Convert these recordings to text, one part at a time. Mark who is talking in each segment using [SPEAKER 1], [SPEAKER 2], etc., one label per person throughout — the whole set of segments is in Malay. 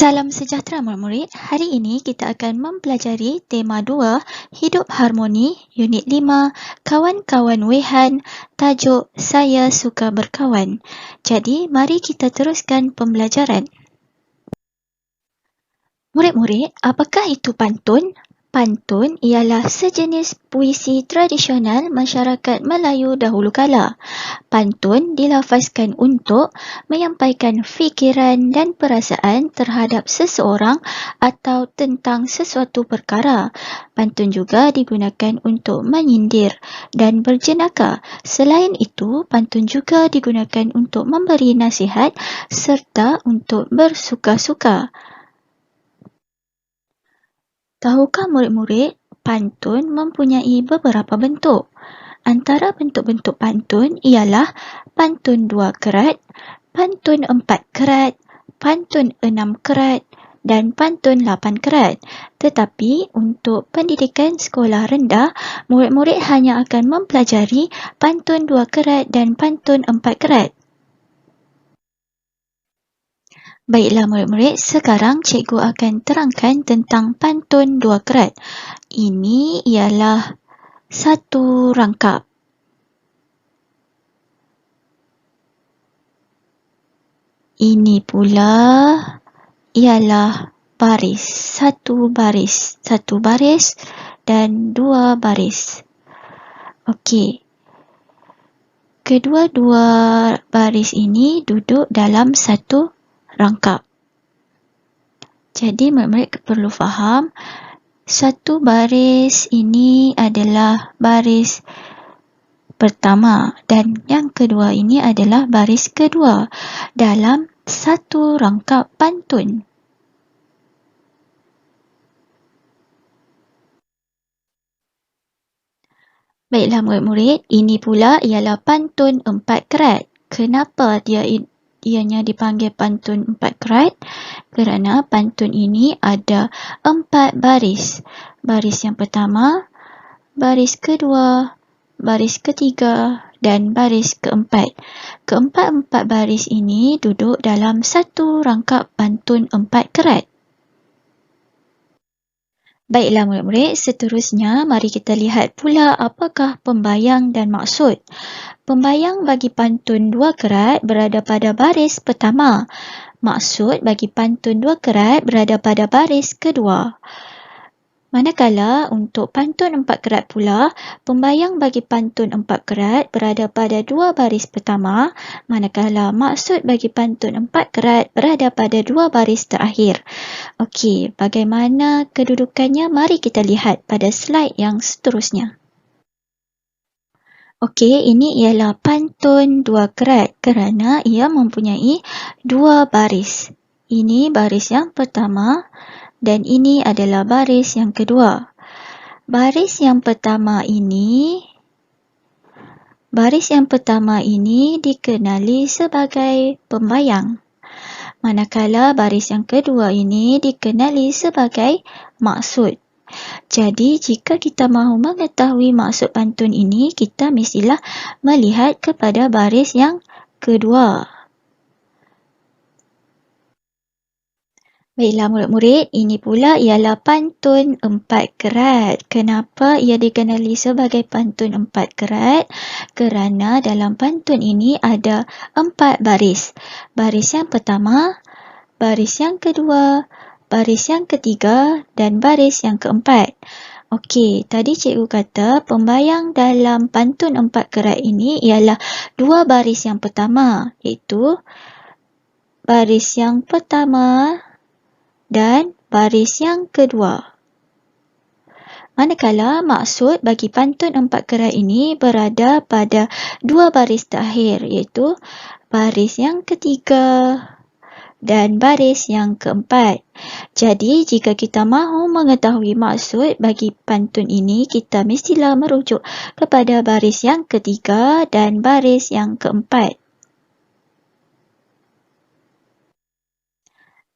[SPEAKER 1] Salam sejahtera murid-murid. Hari ini kita akan mempelajari tema 2, Hidup Harmoni, Unit 5, Kawan-kawan Wehan, tajuk Saya Suka Berkawan. Jadi, mari kita teruskan pembelajaran. Murid-murid, apakah itu pantun? Pantun ialah sejenis puisi tradisional masyarakat Melayu dahulu kala. Pantun dilafazkan untuk menyampaikan fikiran dan perasaan terhadap seseorang atau tentang sesuatu perkara. Pantun juga digunakan untuk menyindir dan berjenaka. Selain itu, pantun juga digunakan untuk memberi nasihat serta untuk bersuka-suka. Tahukah murid-murid, pantun mempunyai beberapa bentuk. Antara bentuk-bentuk pantun ialah pantun 2 kerat, pantun 4 kerat, pantun 6 kerat dan pantun 8 kerat. Tetapi untuk pendidikan sekolah rendah, murid-murid hanya akan mempelajari pantun 2 kerat dan pantun 4 kerat. Baiklah murid-murid, sekarang cikgu akan terangkan tentang pantun 2 kerat. Ini ialah satu rangkap. Ini pula ialah baris. Satu baris dan 2 baris. Okey. Kedua-dua baris ini duduk dalam satu rangkap. Jadi murid-murid perlu faham, satu baris ini adalah baris pertama dan yang kedua ini adalah baris kedua dalam satu rangkap pantun. Baiklah murid-murid, ini pula ialah pantun 4 kerat. Kenapa ianya dipanggil pantun 4 kerat? Kerana pantun ini ada 4 baris. Baris yang pertama, baris kedua, baris ketiga dan baris keempat. Keempat-empat baris ini duduk dalam satu rangkap pantun 4 kerat. Baiklah murid-murid, seterusnya mari kita lihat pula apakah pembayang dan maksud. Pembayang bagi pantun 2 kerat berada pada baris pertama. Maksud bagi pantun 2 kerat berada pada baris kedua. Manakala untuk pantun 4 kerat pula, pembayang bagi pantun 4 kerat berada pada 2 baris pertama, manakala maksud bagi pantun 4 kerat berada pada 2 baris terakhir. Okey, bagaimana kedudukannya? Mari kita lihat pada slide yang seterusnya. Okey, ini ialah pantun 2 kerat kerana ia mempunyai 2 baris. Ini baris yang pertama dan ini adalah baris yang kedua. Baris yang pertama ini dikenali sebagai pembayang. Manakala baris yang kedua ini dikenali sebagai maksud. Jadi, jika kita mahu mengetahui maksud pantun ini, kita mestilah melihat kepada baris yang kedua. Baiklah murid-murid, ini pula ialah pantun 4 kerat. Kenapa ia dikenali sebagai pantun 4 kerat? Kerana dalam pantun ini ada 4 baris. Baris yang pertama, baris yang kedua, baris yang ketiga dan baris yang keempat. Okey, tadi cikgu kata pembayang dalam pantun 4 kerat ini ialah 2 baris yang pertama, iaitu baris yang pertama dan baris yang kedua. Manakala maksud bagi pantun 4 kerat ini berada pada 2 baris terakhir, iaitu baris yang ketiga dan baris yang keempat. Jadi, jika kita mahu mengetahui maksud bagi pantun ini, kita mestilah merujuk kepada baris yang ketiga dan baris yang keempat.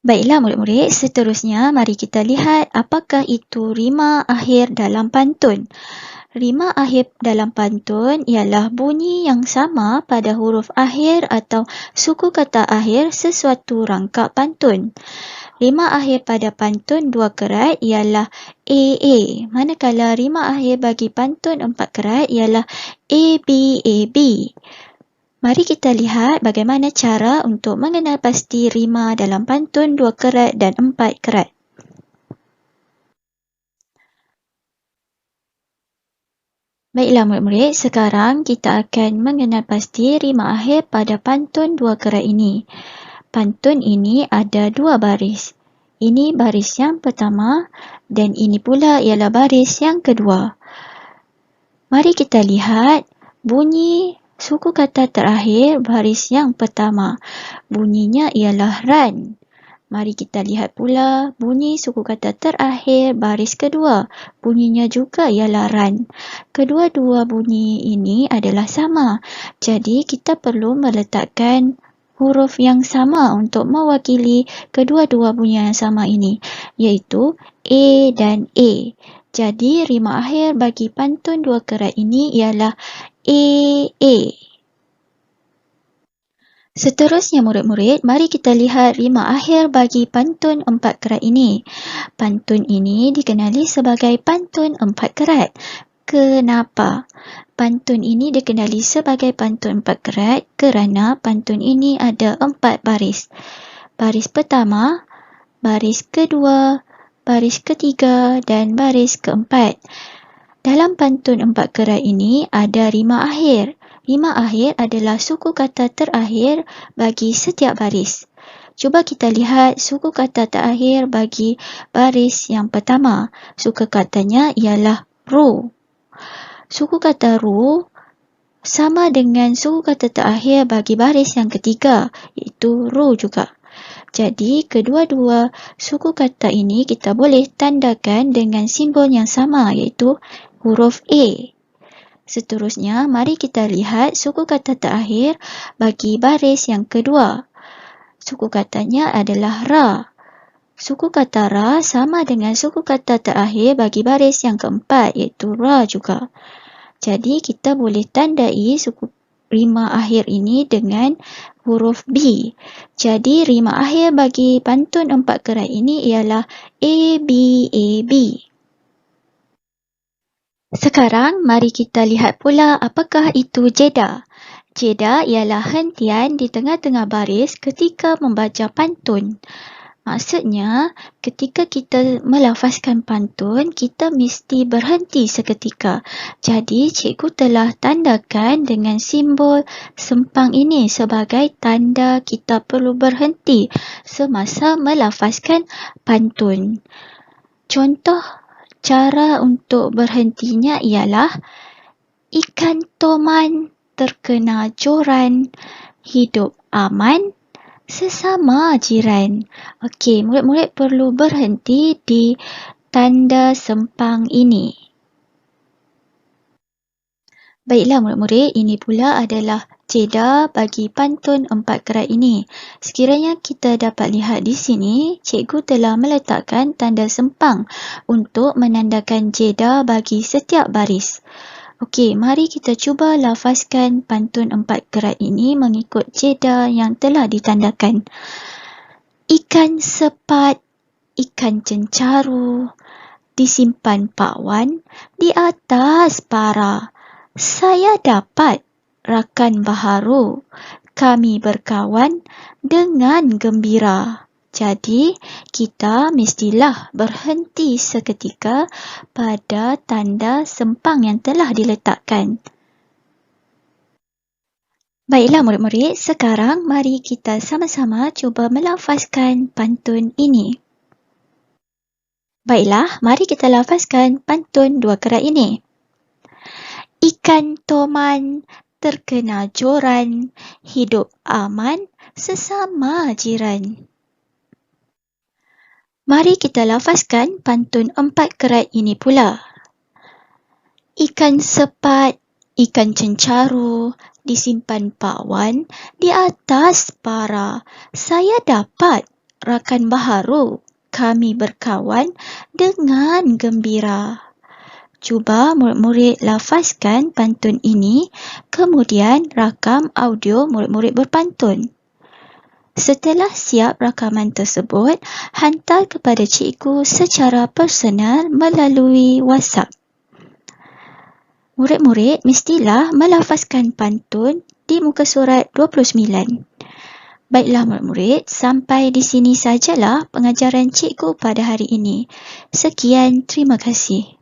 [SPEAKER 1] Baiklah murid-murid, seterusnya mari kita lihat apakah itu rima akhir dalam pantun. Rima akhir dalam pantun ialah bunyi yang sama pada huruf akhir atau suku kata akhir sesuatu rangkap pantun. Rima akhir pada pantun 2 kerat ialah AA, manakala rima akhir bagi pantun 4 kerat ialah ABAB. Mari kita lihat bagaimana cara untuk mengenal pasti rima dalam pantun 2 kerat dan 4 kerat. Baiklah murid-murid, sekarang kita akan mengenal pasti rima akhir pada pantun 2 kerat ini. Pantun ini ada 2 baris. Ini baris yang pertama dan ini pula ialah baris yang kedua. Mari kita lihat bunyi suku kata terakhir baris yang pertama. Bunyinya ialah ran. Mari kita lihat pula bunyi suku kata terakhir baris kedua. Bunyinya juga ialah ran. Kedua-dua bunyi ini adalah sama. Jadi kita perlu meletakkan huruf yang sama untuk mewakili kedua-dua bunyi yang sama ini, iaitu A dan A. Jadi rima akhir bagi pantun 2 kerat ini ialah AA. Seterusnya murid-murid, mari kita lihat rima akhir bagi pantun 4 kerat ini. Pantun ini dikenali sebagai pantun 4 kerat. Kenapa? Pantun ini dikenali sebagai pantun 4 kerat kerana pantun ini ada 4 baris. Baris pertama, baris kedua, baris ketiga dan baris keempat. Dalam pantun 4 kerat ini ada rima akhir. Rima akhir adalah suku kata terakhir bagi setiap baris. Cuba kita lihat suku kata terakhir bagi baris yang pertama. Suku katanya ialah ru. Suku kata ru sama dengan suku kata terakhir bagi baris yang ketiga, iaitu ru juga. Jadi, kedua-dua suku kata ini kita boleh tandakan dengan simbol yang sama, iaitu huruf A. Seterusnya, mari kita lihat suku kata terakhir bagi baris yang kedua. Suku katanya adalah ra. Suku kata ra sama dengan suku kata terakhir bagi baris yang keempat, iaitu ra juga. Jadi, kita boleh tandai suku rima akhir ini dengan huruf B. Jadi, rima akhir bagi pantun 4 kerat ini ialah ABAB. Sekarang, mari kita lihat pula apakah itu jeda. Jeda ialah hentian di tengah-tengah baris ketika membaca pantun. Maksudnya, ketika kita melafazkan pantun, kita mesti berhenti seketika. Jadi, cikgu telah tandakan dengan simbol sempang ini sebagai tanda kita perlu berhenti semasa melafazkan pantun. Contoh cara untuk berhentinya ialah ikan toman terkena joran, hidup aman sesama jiran. Okey, murid-murid perlu berhenti di tanda sempang ini. Baiklah murid-murid, ini pula adalah jeda bagi pantun 4 kerat ini. Sekiranya kita dapat lihat di sini, cikgu telah meletakkan tanda sempang untuk menandakan jeda bagi setiap baris. Okey, mari kita cuba lafazkan pantun 4 kerat ini mengikut jeda yang telah ditandakan. Ikan sepat, ikan cencaru, disimpan Pak Wan di atas para. Saya dapat rakan baharu, kami berkawan dengan gembira. Jadi, kita mestilah berhenti seketika pada tanda sempang yang telah diletakkan. Baiklah murid-murid, sekarang mari kita sama-sama cuba melafazkan pantun ini. Baiklah, mari kita lafazkan pantun 2 kerat ini. Ikan toman terkena joran, hidup aman sesama jiran. Mari kita lafazkan pantun 4 kerat ini pula. Ikan sepat, ikan cencaru, disimpan Pak Wan di atas para. Saya dapat rakan baharu, kami berkawan dengan gembira. Cuba murid-murid lafazkan pantun ini, kemudian rakam audio murid-murid berpantun. Setelah siap rakaman tersebut, hantar kepada cikgu secara personal melalui WhatsApp. Murid-murid mestilah melafazkan pantun di muka surat 29. Baiklah murid-murid, sampai di sini sajalah pengajaran cikgu pada hari ini. Sekian, terima kasih.